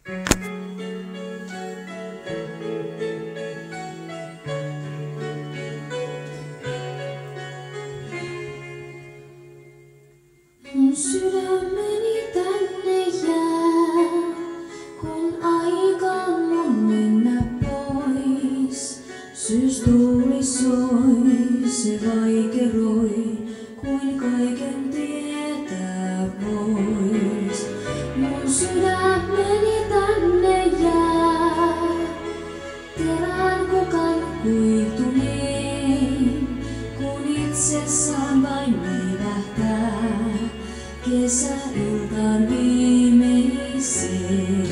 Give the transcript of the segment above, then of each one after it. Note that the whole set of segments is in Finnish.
Mun sydämeni tänne jää, kun aika mun mennä pois. Syystuuli soi, se vaikeroi, kuin kaiken tietää pois. Mun sydämeni tänne jää, terään kukan kuihtuneen, kun itsessään vain viivähtää. Kesäiltaan viimeiseen,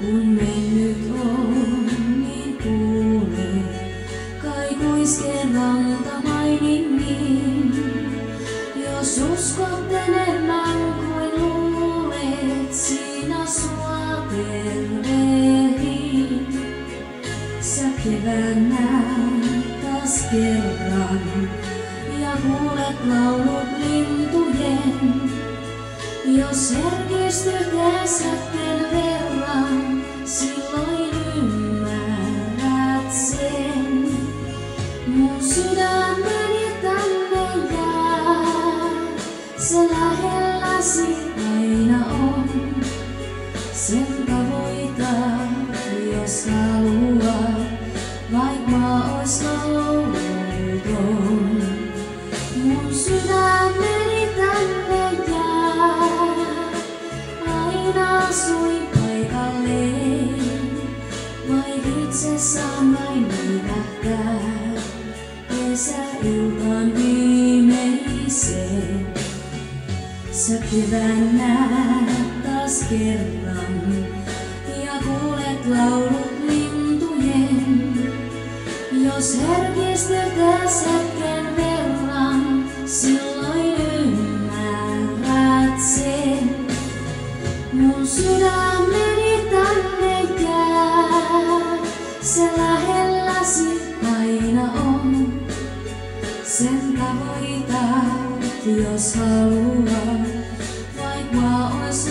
kun mennyt on, niin kuulee kaikuiskeen valtamainin niin. Jos uskot enemmän kuin luulet, siinä sua tervehdin. Sä kevään näet taas kerran ja kuulet laulut lintujen. Jos herkistyt hetken verran, silloin ymmärrät sen. Mun sydämeni tänne jää, se lähelläsi aina on. Sen tavoitat, jos haluat, vaik maa ois louton. Mun sydämeni tänne jää, aina asuin paikalleen, vaik itsessään vain viivähtää. Kesäiltaan viimeiseen, sä kevään näet taas kerran ja kuulet laulut lintujen. Jos herkistyt hetken verran, silloin ymmärrät sen. Mun sydämeni tänne jää, se lähelläsi aina on. Sen tavoitat, jos haluat, vaik maa ois